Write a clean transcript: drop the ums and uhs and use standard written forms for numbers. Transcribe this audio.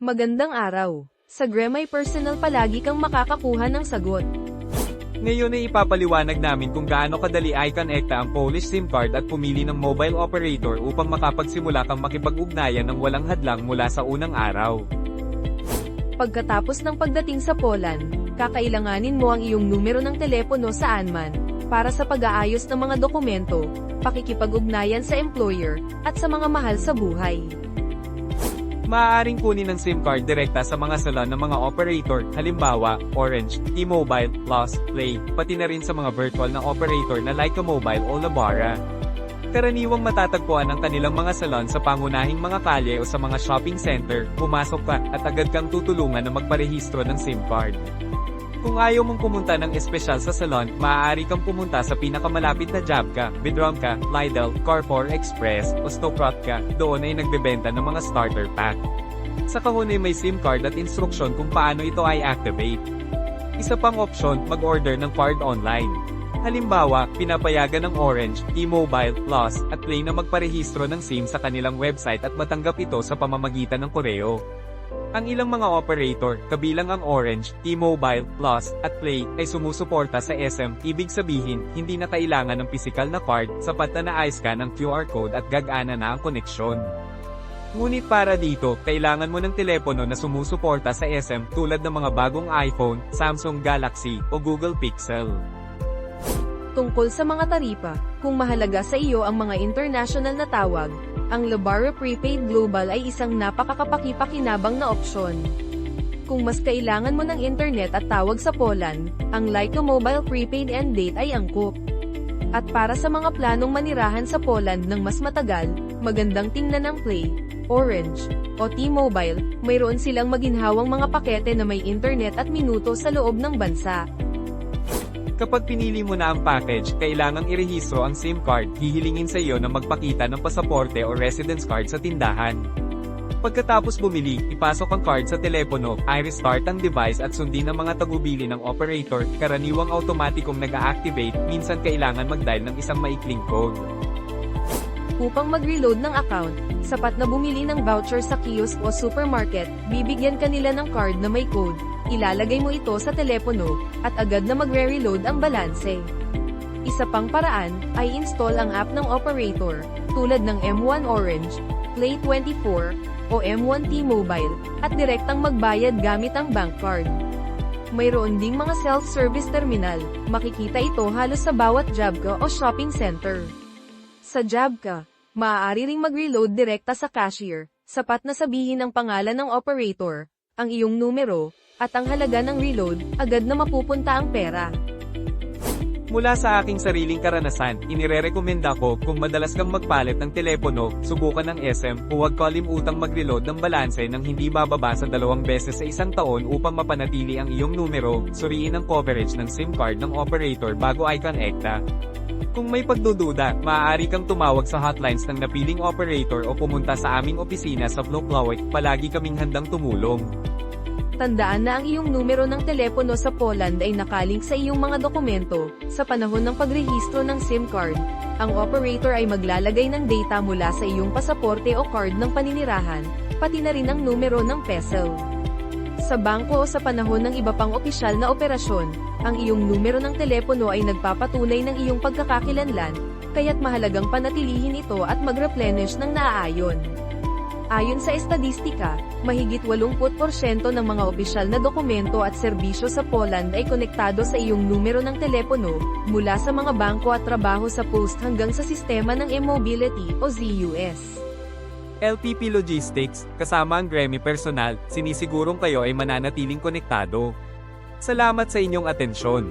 Magandang araw. Sa Gremay Personal palagi kang makakakuha ng sagot. Ngayon ay ipapaliwanag namin kung gaano kadali ay konekta ang Polish SIM card at pumili ng mobile operator upang makapagsimula kang makipag-ugnayan ng walang hadlang mula sa unang araw. Pagkatapos ng pagdating sa Poland, kakailanganin mo ang iyong numero ng telepono saan man, para sa pag-aayos ng mga dokumento, pakikipag-ugnayan sa employer, at sa mga mahal sa buhay. Maaaring kunin ng SIM card direkta sa mga salon ng mga operator, halimbawa, Orange, T-Mobile, Plus, Play, pati na rin sa mga virtual na operator na Lyca Mobile o Lebara. Karaniwang matatagpuan ang kanilang mga salon sa pangunahing mga kalye o sa mga shopping center, pumasok ka, at agad kang tutulungan na magparehistro ng SIM card. Kung ayaw mong pumunta ng espesyal sa salon, maaari kang pumunta sa pinakamalapit na Jabka, Biedronka, Lidl, Carrefour Express, o Stokrotka, doon ay nagbebenta ng mga starter pack. Sa kahon ay may SIM card at instruksyon kung paano ito ay activate. Isa pang opsyon, mag-order ng card online. Halimbawa, pinapayagan ng Orange, T-Mobile, Plus, at Play na magparehistro ng SIM sa kanilang website at matanggap ito sa pamamagitan ng koreo. Ang ilang mga operator, kabilang ang Orange, T-Mobile, Plus, at Play, ay sumusuporta sa SM, ibig sabihin, hindi na kailangan ng pisikal na card, sapat na na-scan ang QR code at gagana na ang koneksyon. Ngunit para dito, kailangan mo ng telepono na sumusuporta sa SM tulad ng mga bagong iPhone, Samsung Galaxy, o Google Pixel. Tungkol sa mga taripa, kung mahalaga sa iyo ang mga international na tawag, ang Lebara Prepaid Global ay isang napakakapakipakinabang na opsyon. Kung mas kailangan mo ng internet at tawag sa Poland, ang Lyca Mobile Prepaid and Date ay angkop. At para sa mga planong manirahan sa Poland ng mas matagal, magandang tingnan ang Play, Orange, o T-Mobile, mayroon silang maginhawang mga pakete na may internet at minuto sa loob ng bansa. Kapag pinili mo na ang package, kailangang irehistro ang SIM card, hihilingin sa iyo na magpakita ng pasaporte o residence card sa tindahan. Pagkatapos bumili, ipasok ang card sa telepono, i-restart ang device at sundin ang mga tagubili ng operator, karaniwang automatikong nag-a-activate, minsan kailangan mag-dial ng isang maikling code. Upang mag-reload ng account, sapat na bumili ng voucher sa kiosk o supermarket, bibigyan ka nila ng card na may code, ilalagay mo ito sa telepono, at agad na magre-reload ang balanse. Isa pang paraan, ay install ang app ng operator, tulad ng M1 Orange, Play 24, o M1 T-Mobile, at direktang magbayad gamit ang bank card. Mayroon ding mga self-service terminal, makikita ito halos sa bawat Jabka o shopping center. Sa Jabka, maaari ring mag-reload direkta sa cashier, sapat na sabihin ang pangalan ng operator, ang iyong numero, at ang halaga ng reload, agad na mapupunta ang pera. Mula sa aking sariling karanasan, inirerekomenda ko kung madalas kang magpalit ng telepono, subukan ng SM, huwag kalimutang mag-reload ng balanse nang hindi bababa sa 2 beses sa isang taon upang mapanatili ang iyong numero, suriin ang coverage ng SIM card ng operator bago ay konekta. Kung may pagdududa, maaari kang tumawag sa hotlines ng napiling operator o pumunta sa aming opisina sa Włocławek, palagi kaming handang tumulong. Tandaan na ang iyong numero ng telepono sa Poland ay nakalink sa iyong mga dokumento. Sa panahon ng pagrehistro ng SIM card, ang operator ay maglalagay ng data mula sa iyong pasaporte o card ng paninirahan, pati na rin ang numero ng PESEL. Sa bangko o sa panahon ng iba pang opisyal na operasyon, ang iyong numero ng telepono ay nagpapatunay ng iyong pagkakakilanlan, kaya't mahalagang panatilihin ito at mag-replenish ng naaayon. Ayon sa estadistika, mahigit 80% ng mga opisyal na dokumento at serbisyo sa Poland ay konektado sa iyong numero ng telepono, mula sa mga bangko at trabaho sa post hanggang sa sistema ng e-mobility o ZUS. LPP Logistics, kasama ang Gremay Personal, sinisigurong kayo ay mananatiling konektado. Salamat sa inyong atensyon.